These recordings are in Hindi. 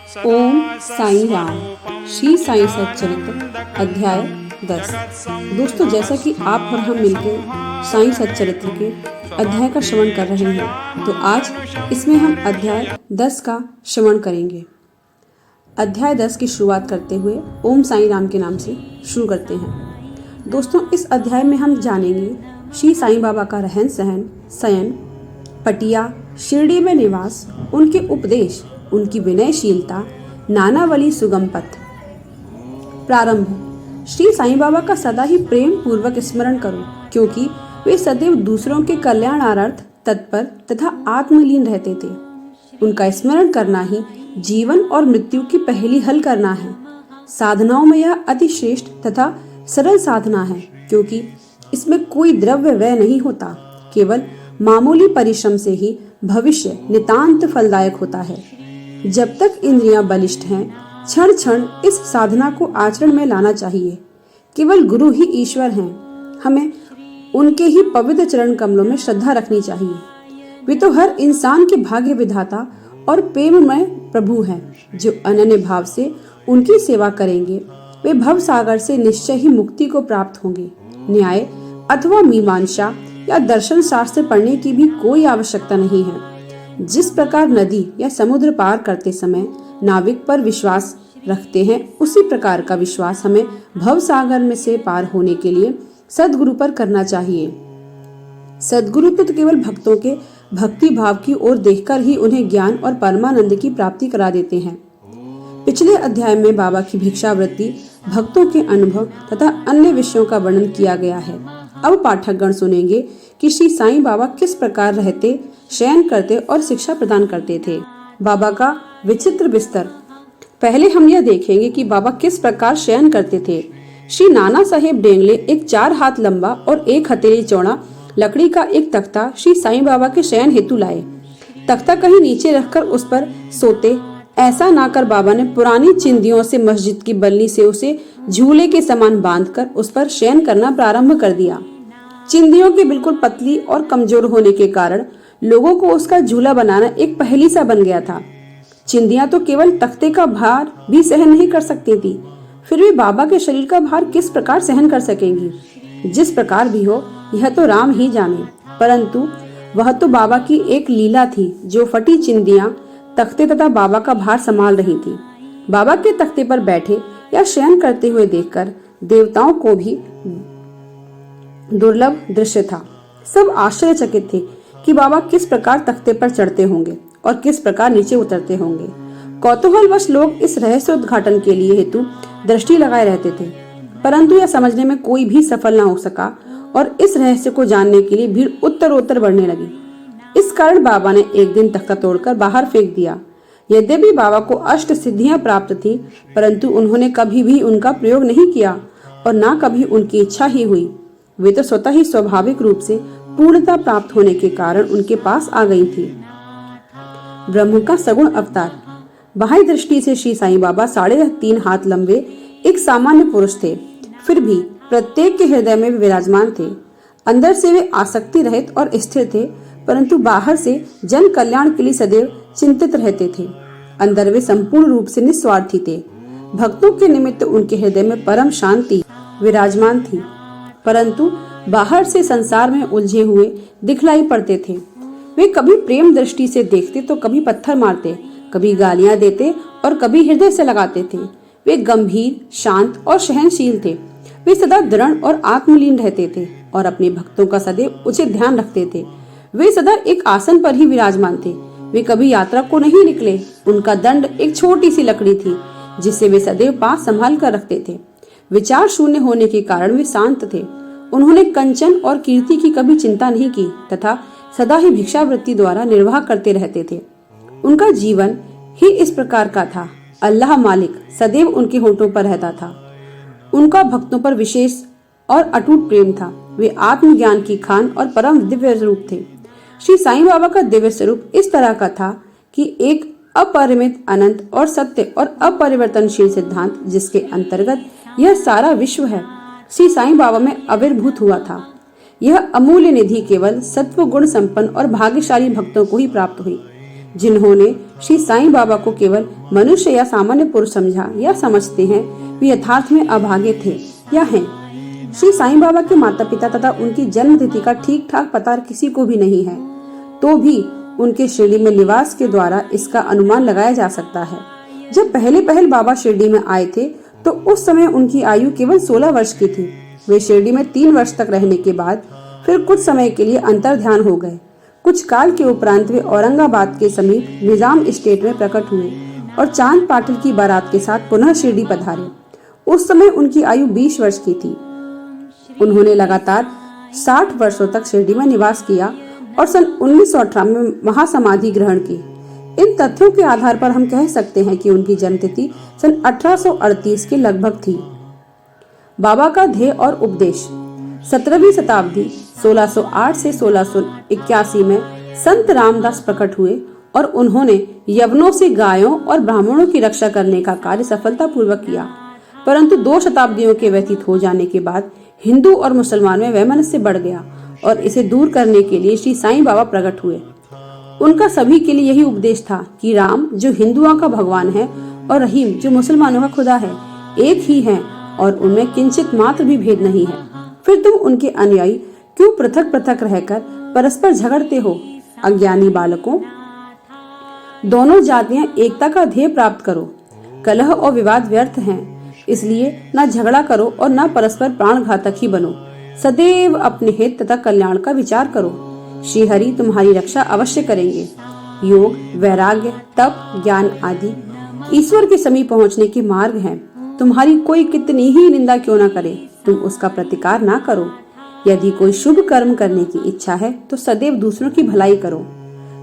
ओम साई राम। श्री साई सच्चरित्र अध्याय 10। दोस्तों, जैसा कि आप और हम मिलकर साई सच्चरित्र के अध्याय का श्रवण कर रहे हैं, तो आज इसमें हम अध्याय 10 का श्रवण करेंगे। अध्याय 10 की शुरुआत करते हुए ओम साई राम के नाम से शुरू करते हैं। दोस्तों, इस अध्याय में हम जानेंगे श्री साईं बाबा का रहन सहन, शयन, पटिया, शिरडी में निवास, उनके उपदेश, उनकी विनयशीलता, नानावली सुगम पथ। प्रारंभ। श्री साईं बाबा का सदा ही प्रेम पूर्वक स्मरण करो, क्योंकि वे सदैव दूसरों के कल्याणार्थ तत्पर तथा आत्मलीन रहते थे। उनका स्मरण करना ही जीवन और मृत्यु की पहेली हल करना है। साधनाओं में यह अति श्रेष्ठ तथा सरल साधना है, क्योंकि इसमें कोई द्रव्य व्यय नहीं होता। केवल मामूली परिश्रम से ही भविष्य नितांत फलदायक होता है। जब तक इंद्रियां बलिष्ठ हैं, क्षण क्षण इस साधना को आचरण में लाना चाहिए। केवल गुरु ही ईश्वर हैं। हमें उनके ही पवित्र चरण कमलों में श्रद्धा रखनी चाहिए। वे तो हर इंसान के भाग्य विधाता और प्रेममय प्रभु हैं। जो अनन्य भाव से उनकी सेवा करेंगे, वे भव सागर से निश्चय ही मुक्ति को प्राप्त होंगे। न्याय अथवा मीमांसा या दर्शन शास्त्र पढ़ने की भी कोई आवश्यकता नहीं है। जिस प्रकार नदी या समुद्र पार करते समय नाविक पर विश्वास रखते हैं, उसी प्रकार का विश्वास हमें भव सागर में से पार होने के लिए सद्गुरु पर करना चाहिए। सद्गुरु तो केवल भक्तों के भक्ति भाव की ओर देखकर ही उन्हें ज्ञान और परमानंद की प्राप्ति करा देते हैं। पिछले अध्याय में बाबा की भिक्षावृत्ति, भक्तों के अनुभव तथा अन्य विषयों का वर्णन किया गया है। अब पाठकगण सुनेंगे कि श्री साईं बाबा किस प्रकार रहते, शयन करते और शिक्षा प्रदान करते थे। बाबा का विचित्र बिस्तर। पहले हम यह देखेंगे कि बाबा किस प्रकार शयन करते थे। श्री नाना साहेब डेंगले एक 4 हाथ लंबा और 1 हथेली चौड़ा लकड़ी का एक तख्ता श्री साईं बाबा के शयन हेतु लाए। तख्ता कहीं नीचे रखकर उस पर सोते। ऐसा ना कर बाबा ने पुरानी चिंदियों से मस्जिद की बल्ली से उसे झूले के समान बांधकर उस पर शयन करना प्रारंभ कर दिया। चिंदियों की बिल्कुल पतली और कमजोर होने के कारण लोगों को उसका झूला बनाना एक पहेली सा बन गया था। चिंदियां तो केवल तख्ते का भार भी सहन नहीं कर सकती थी, फिर भी बाबा के शरीर का भार किस प्रकार सहन कर सकेंगी। जिस प्रकार भी हो, यह तो राम ही जाने, परंतु वह तो बाबा की एक लीला थी। जो फटी चिंदियां तख्ते तथा बाबा का भार संभाल रही थी। बाबा के तख्ते पर बैठे या शयन करते हुए देखकर देवताओं को भी दुर्लभ दृश्य था। सब आश्चर्यचकित थे कि बाबा किस प्रकार तख्ते पर चढ़ते होंगे और किस प्रकार नीचे उतरते होंगे। कौतूहलवश लोग इस रहस्य उद्घाटन के लिए हेतु दृष्टि लगाए रहते थे, परंतु यह समझने में कोई भी सफल न हो सका और इस रहस्य को जानने के लिए भीड़ उत्तरोत्तर बढ़ने लगी। इस कारण बाबा ने एक दिन तख्ता तोड़कर बाहर फेंक दिया। यद्यपि बाबा को अष्ट सिद्धियां प्राप्त थी, परंतु उन्होंने कभी भी उनका प्रयोग नहीं किया और न कभी उनकी इच्छा ही हुई। वे तो स्वतः ही स्वाभाविक रूप से पूर्णता प्राप्त होने के कारण उनके पास आ गई थी। ब्रह्म का सगुण अवतार। बाह्य दृष्टि से श्री साईं बाबा 3.5 हाथ लंबे एक सामान्य पुरुष थे, फिर भी प्रत्येक के हृदय में विराजमान थे। अंदर से वे आसक्ति रहित और स्थिर थे, परंतु बाहर से जन कल्याण के लिए सदैव चिंतित रहते थे। अंदर वे संपूर्ण रूप से निस्वार्थी थे। भक्तों के निमित्त उनके हृदय में परम शांति विराजमान थी, परंतु बाहर से संसार में उलझे हुए दिखलाई पड़ते थे। वे कभी प्रेम दृष्टि से देखते तो कभी पत्थर मारते, कभी गालियां देते और कभी हृदय से लगाते थे। वे गंभीर, शांत और सहनशील थे। वे सदा दृढ़ और आत्मलीन रहते थे और अपने भक्तों का सदैव उचित ध्यान रखते थे। वे सदा एक आसन पर ही विराजमान थे। वे कभी यात्रा को नहीं निकले। उनका दंड एक छोटी सी लकड़ी थी, जिसे वे सदैव पास संभाल कर रखते थे। विचार शून्य होने के कारण वे शांत थे। उन्होंने कंचन और कीर्ति की कभी चिंता नहीं की तथा सदा ही भिक्षावृत्ति द्वारा निर्वाह करते रहते थे। उनका जीवन ही इस प्रकार का था। अल्लाह मालिक सदैव उनके होठों पर रहता था। उनका भक्तों पर विशेष और अटूट प्रेम था। वे आत्मज्ञान की खान और परम दिव्य स्वरूप थे। श्री साईं बाबा का दिव्य स्वरूप इस तरह का था कि एक अपरिमित, अनंत और सत्य और अपरिवर्तनशील सिद्धांत, जिसके अंतर्गत यह सारा विश्व है, श्री साईं बाबा में आविर्भूत हुआ था। यह अमूल्य निधि केवल सत्व गुण संपन्न और भाग्यशाली भक्तों को ही प्राप्त हुई। जिन्होंने श्री साईं बाबा को केवल मनुष्य या सामान्य पुरुष समझा या समझते हैं, वे यथार्थ में अभागे थे या हैं। श्री साईं बाबा के माता पिता तथा उनकी जन्म तिथि का ठीक ठाक पता किसी को भी नहीं है, तो भी उनके शिरडी में निवास के द्वारा इसका अनुमान लगाया जा सकता है। जब पहले बाबा शिरडी में आए थे तो उस समय उनकी आयु केवल 16 वर्ष की थी। वे शिरडी में 3 वर्ष तक रहने के बाद फिर कुछ समय के लिए अंतर ध्यान हो गए। कुछ काल के उपरांत वे औरंगाबाद के समीप निजाम स्टेट में प्रकट हुए और चांद पाटिल की बारात के साथ पुनः शिरडी पधारे। उस समय उनकी आयु 20 वर्ष की थी। उन्होंने लगातार 60 वर्षों तक शिरडी में निवास किया और सन 1918 में महासमाधि ग्रहण की। इन तथ्यों के आधार पर हम कह सकते हैं कि उनकी जन्मतिथि सन 1838 के लगभग थी। बाबा का ध्येय और उपदेश। 17वीं शताब्दी 1608 से 1681 में संत रामदास प्रकट हुए और उन्होंने यवनों से गायों और ब्राह्मणों की रक्षा करने का कार्य सफलतापूर्वक किया। परंतु 2 शताब्दियों के व्यतीत हो जाने के बाद हिंदू और मुसलमान में वैमनस्य बढ़ गया और इसे दूर करने के लिए श्री साईं बाबा प्रकट हुए। उनका सभी के लिए यही उपदेश था कि राम जो हिंदुओं का भगवान है और रहीम जो मुसलमानों का खुदा है, एक ही हैं और उनमें किंचित मात्र भी भेद नहीं है। फिर तुम उनके अनुयायी क्यों पृथक पृथक रहकर परस्पर झगड़ते हो? अज्ञानी बालकों, दोनों जातियां एकता का ध्येय प्राप्त करो। कलह और विवाद व्यर्थ हैं, इसलिए न झगड़ा करो और न परस्पर प्राण घातक ही बनो। सदैव अपने हित तथा कल्याण का विचार करो। श्री हरि तुम्हारी रक्षा अवश्य करेंगे। योग, वैराग्य, तप, ज्ञान आदि ईश्वर के समीप पहुंचने के मार्ग हैं। तुम्हारी कोई कितनी ही निंदा क्यों न करे, तुम उसका प्रतिकार ना करो। यदि कोई शुभ कर्म करने की इच्छा है तो सदैव दूसरों की भलाई करो।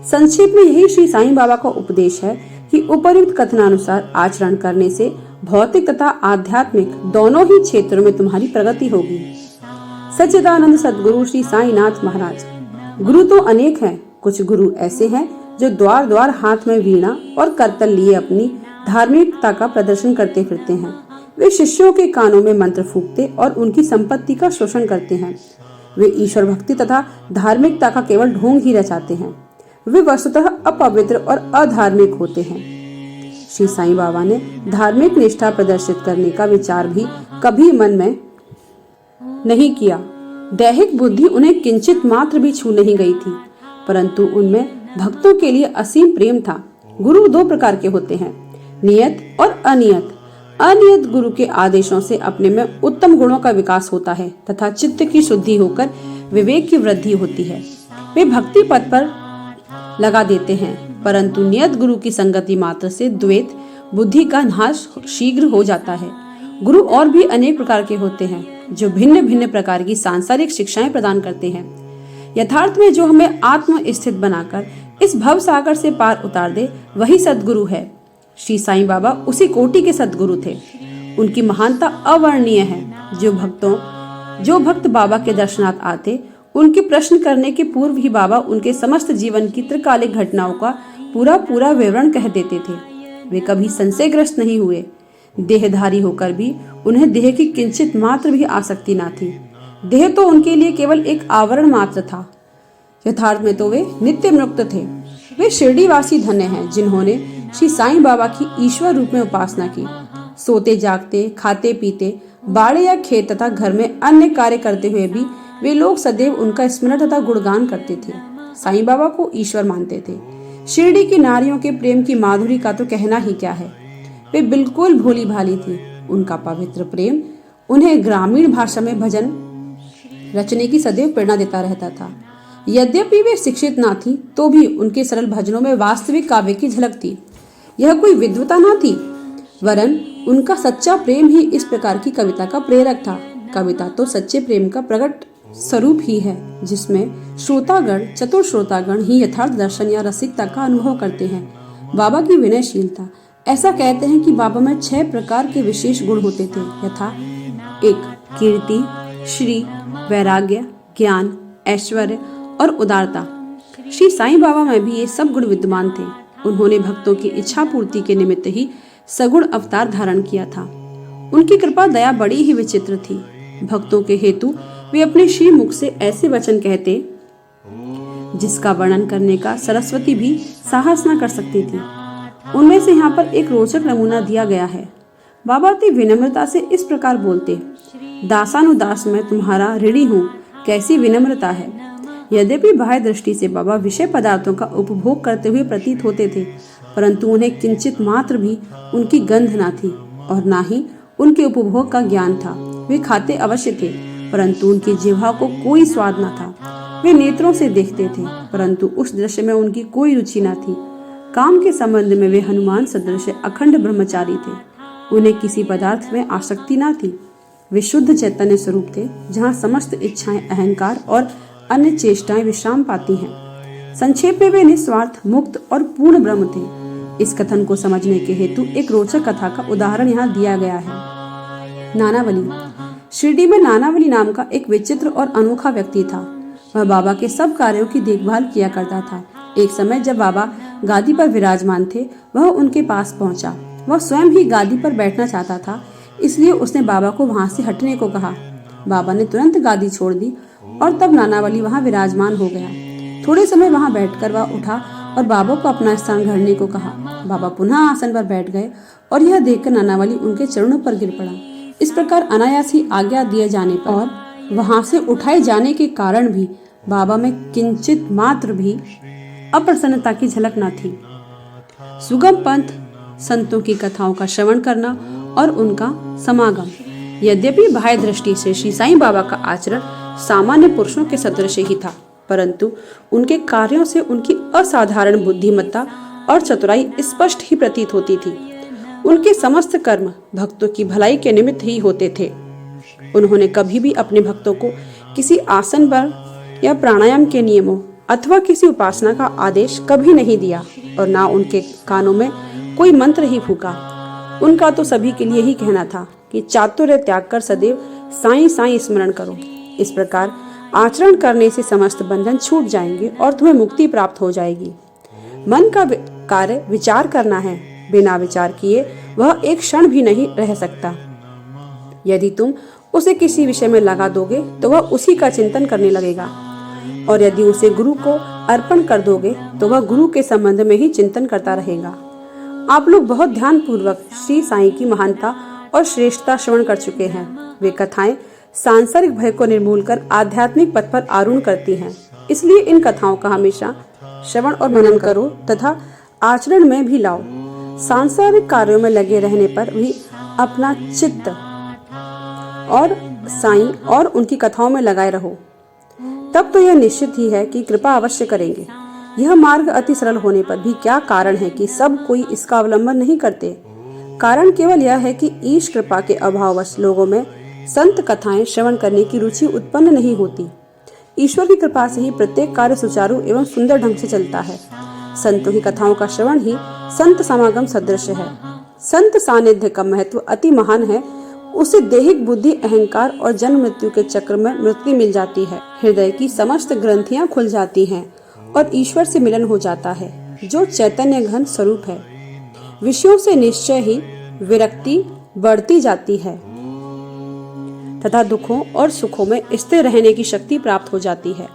संक्षेप में यही श्री साईं बाबा का उपदेश है कि उपर्युक्त कथनानुसार आचरण करने से भौतिक तथा आध्यात्मिक दोनों ही क्षेत्रों में तुम्हारी प्रगति होगी। सच्चिदानंद सद्गुरु श्री साईनाथ महाराज। गुरु तो अनेक हैं। कुछ गुरु ऐसे हैं जो द्वार द्वार हाथ में वीणा और करतल लिए अपनी धार्मिकता का प्रदर्शन करते फिरते हैं। वे शिष्यों के कानों में मंत्र फूंकते और उनकी संपत्ति का शोषण करते हैं। वे ईश्वर भक्ति तथा धार्मिकता का केवल ढोंग ही रचाते हैं। वे वस्तुतः अपवित्र और अधार्मिक होते हैं। श्री साईं बाबा ने धार्मिक निष्ठा प्रदर्शित करने का विचार भी कभी मन में नहीं किया। दैहिक बुद्धि उन्हें किंचित मात्र भी छू नहीं गई थी, परंतु उनमें भक्तों के लिए असीम प्रेम था। गुरु 2 प्रकार के होते हैं, नियत और अनियत। अनियत गुरु के आदेशों से अपने में उत्तम गुणों का विकास होता है तथा चित्त की शुद्धि होकर विवेक की वृद्धि होती है। वे भक्ति पथ पर लगा देते हैं, परंतु नियत गुरु की संगति मात्र से द्वैत बुद्धि का नाश शीघ्र हो जाता है। गुरु और भी अनेक प्रकार के होते हैं जो भिन्न भिन्न प्रकार की सांसारिक शिक्षाएं प्रदान करते हैं। यथार्थ में जो हमें आत्म स्थित बनाकर इस भव सागर से पार उतार दे, वही सद्गुरु है। श्री साईं बाबा उसी कोटि के सद्गुरु थे। उनकी महानता अवर्णनीय है। जो भक्त बाबा के दर्शनार्थ आते, उनके प्रश्न करने के पूर्व ही बाबा उनके समस्त जीवन की त्रिकालिक घटनाओं का पूरा विवरण कह देते थे। वे कभी संशयग्रस्त नहीं हुए। देहधारी होकर भी उन्हें देह की किंचित मात्र भी आसक्ति न थी। देह तो उनके लिए केवल एक आवरण मात्र था। यथार्थ में तो वे नित्य मुक्त थे। वे शिरडीवासी धन्य हैं जिन्होंने श्री साईं बाबा की ईश्वर रूप में उपासना की। सोते जागते, खाते पीते, बाड़े या खेत तथा घर में अन्य कार्य करते हुए भी वे लोग सदैव उनका स्मरण तथा गुणगान करते थे। साईं बाबा को ईश्वर मानते थे। शिरडी की नारियों के प्रेम की माधुरी का तो कहना ही क्या है। वे बिल्कुल भोली भाली थी। उनका पवित्र प्रेम उन्हें ग्रामीण भाषा में भजन रचने की सदैव प्रेरणा देता रहता था। यद्यपि वे शिक्षित ना थी, तो भी उनके सरल भजनों में वास्तविक काव्य की झलक थी। यह कोई विद्वता ना थी, वरन उनका सच्चा प्रेम ही इस प्रकार की कविता का प्रेरक था। कविता तो सच्चे प्रेम का प्रकट स्वरूप ही है, जिसमें श्रोतागण, चतुर श्रोतागण ही यथार्थ दर्शन या रसिकता का अनुभव करते हैं। बाबा की विनयशीलता। ऐसा कहते हैं कि बाबा में 6 प्रकार के विशेष गुण होते थे, यथा 1 कीर्ति, श्री, वैराग्य, ज्ञान, ऐश्वर्य और उदारता। श्री साईं बाबा में भी ये सब गुण विद्यमान थे। उन्होंने भक्तों की इच्छा पूर्ति के निमित्त ही सगुण अवतार धारण किया था। उनकी कृपा दया बड़ी ही विचित्र थी। भक्तों के हेतु वे अपने श्री मुख से ऐसे वचन कहते, जिसका वर्णन करने का सरस्वती भी साहस न कर सकती थी। उनमें से यहाँ पर एक रोचक नमूना दिया गया है। बाबा अति विनम्रता से इस प्रकार बोलते, दासानुदास मैं तुम्हारा ऋणी हूँ, कैसी विनम्रता है। यद्यपि बाह्य दृष्टि से बाबा विषय पदार्थों का उपभोग करते हुए प्रतीत होते थे, परंतु उन्हें किंचित मात्र भी उनकी गंध न थी और न ही उनके उपभोग का ज्ञान था। वे खाते अवश्य थे, परंतु उनकी जिह्वा को कोई स्वाद न था। वे नेत्रों से देखते थे, परंतु उस दृश्य में उनकी कोई रुचि न थी। काम के संबंध में वे हनुमान सदृश अखंड ब्रह्मचारी थे। उन्हें किसी पदार्थ में आसक्ति न थी। वे शुद्ध चैतन्य स्वरूप थे, जहाँ समस्त इच्छाएं, अहंकार और अन्य चेष्टाएं विश्राम पाती हैं। संक्षेप में वे निस्वार्थ, मुक्त और पूर्ण ब्रह्म थे। इस कथन को समझने के हेतु एक रोचक कथा का उदाहरण यहाँ दिया गया है। नानावली। शिरडी में नानावली नाम का एक विचित्र और अनोखा व्यक्ति था। वह बाबा के सब कार्यों की देखभाल किया करता था। एक समय जब बाबा गादी पर विराजमान थे, वह उनके पास पहुंचा। वह स्वयं ही गादी पर बैठना चाहता था, इसलिए उसने बाबा को वहां से हटने को कहा। बाबा ने तुरंत गादी छोड़ दी और तब नानावली वहां विराजमान हो गया। थोड़े समय वहां बैठकर वह उठा और बाबा को अपना स्थान घेरने को कहा। बाबा पुनः आसन पर बैठ गए और यह देखकर नानावली उनके चरणों पर गिर पड़ा। इस प्रकार अनायास ही आज्ञा दिए जाने पर और वहां से उठाए जाने के कारण भी बाबा में किंचित मात्र भी अप्रसन्नता की झलक न थी। सुगम पंथ, संतों की कथाओं का श्रवण करना और उनका समागम। यद्यपि बाह्य दृष्टि से श्री साईं बाबा का आचरण सामान्य पुरुषों के सदृश ही था, परंतु उनके कार्यों से उनकी असाधारण बुद्धिमत्ता और चतुराई स्पष्ट ही प्रतीत होती थी। उनके समस्त कर्म भक्तों की भलाई के निमित्त ही होते थे। उन्होंने कभी भी अपने भक्तों को किसी आसन पर या प्राणायाम के नियमों अथवा किसी उपासना का आदेश कभी नहीं दिया और ना उनके कानों में कोई मंत्र ही फूका। उनका तो सभी के लिए ही कहना था कि चातुर्य त्याग कर सदैव साईं साईं स्मरण करो। इस प्रकार आचरण करने से समस्त बंधन छूट जाएंगे और तुम्हें मुक्ति प्राप्त हो जाएगी। मन का कार्य विचार करना है, बिना विचार किए वह एक क्षण भी नहीं रह सकता। यदि तुम उसे किसी विषय में लगा दोगे तो वह उसी का चिंतन करने लगेगा, और यदि उसे गुरु को अर्पण कर दोगे तो वह गुरु के संबंध में ही चिंतन करता रहेगा। आप लोग बहुत ध्यान पूर्वक श्री साईं की महानता और श्रेष्ठता श्रवण कर चुके हैं। वे कथाएं सांसारिक भय को निर्मूल कर आध्यात्मिक पथ पर आरूढ़ करती हैं। इसलिए इन कथाओं का हमेशा श्रवण और मनन करो तथा आचरण में भी लाओ। सांसारिक कार्यों में लगे रहने पर भी अपना चित्त और साईं और उनकी कथाओं में लगाए रहो, तब तो यह निश्चित ही है कि कृपा अवश्य करेंगे। यह मार्ग अति सरल होने पर भी क्या कारण है कि सब कोई इसका अवलंबन नहीं करते। कारण केवल यह है कि ईश कृपा के अभाववश लोगों में संत कथाएं श्रवण करने की रुचि उत्पन्न नहीं होती। ईश्वर की कृपा से ही प्रत्येक कार्य सुचारू एवं सुंदर ढंग से चलता है। संतों की कथाओं का श्रवण ही संत समागम सदृश है। संत सानिध्य का महत्व अति महान है। उसे दैहिक बुद्धि, अहंकार और जन्म मृत्यु के चक्र में मुक्ति मिल जाती है। हृदय की समस्त ग्रंथियां खुल जाती हैं और ईश्वर से मिलन हो जाता है, जो चैतन्य घन स्वरूप है। विषयों से निश्चय ही विरक्ति बढ़ती जाती है तथा दुखों और सुखों में स्थिर रहने की शक्ति प्राप्त हो जाती है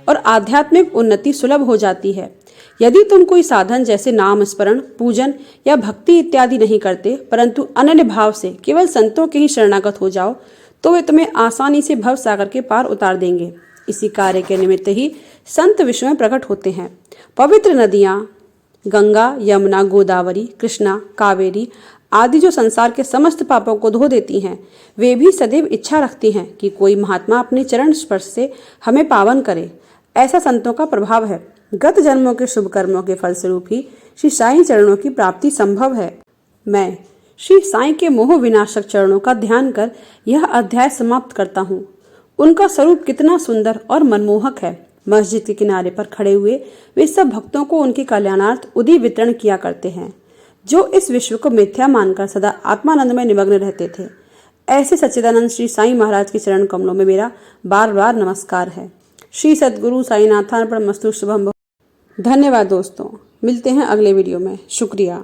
और आध्यात्मिक उन्नति सुलभ हो जाती है। यदि तुम कोई साधन जैसे नाम स्मरण, पूजन या भक्ति इत्यादि नहीं करते, परंतु अनन्य भाव से केवल संतों के ही शरणागत हो जाओ, तो वे तुम्हें आसानी से भव सागर के पार उतार देंगे। इसी कार्य के निमित्त ही संत विश्व में प्रकट होते हैं। पवित्र नदियां गंगा, यमुना, गोदावरी, कृष्णा, कावेरी आदि जो संसार के समस्त पापों को धो देती हैं, वे भी सदैव इच्छा रखती हैं कि कोई महात्मा अपने चरण स्पर्श से हमें पावन करे। ऐसा संतों का प्रभाव है। गत जन्मों के शुभ कर्मों के फलस्वरूप ही श्री साईं चरणों की प्राप्ति संभव है। मैं श्री साईं के मोह विनाशक चरणों का ध्यान कर यह अध्याय समाप्त करता हूँ। उनका स्वरूप कितना सुंदर और मनमोहक है। मस्जिद के किनारे पर खड़े हुए वे सब भक्तों को उनके कल्याणार्थ उदी वितरण किया करते हैं, जो इस विश्व को मिथ्या मानकर सदा आत्मानंद में निमग्न रहते थे। ऐसे सच्चिदानंद श्री साईं महाराज के चरण कमलों में मेरा बार बार नमस्कार है। श्री सद्गुरु साईनाथार्पणमस्तु। शुभम। धन्यवाद दोस्तों, मिलते हैं अगले वीडियो में। शुक्रिया।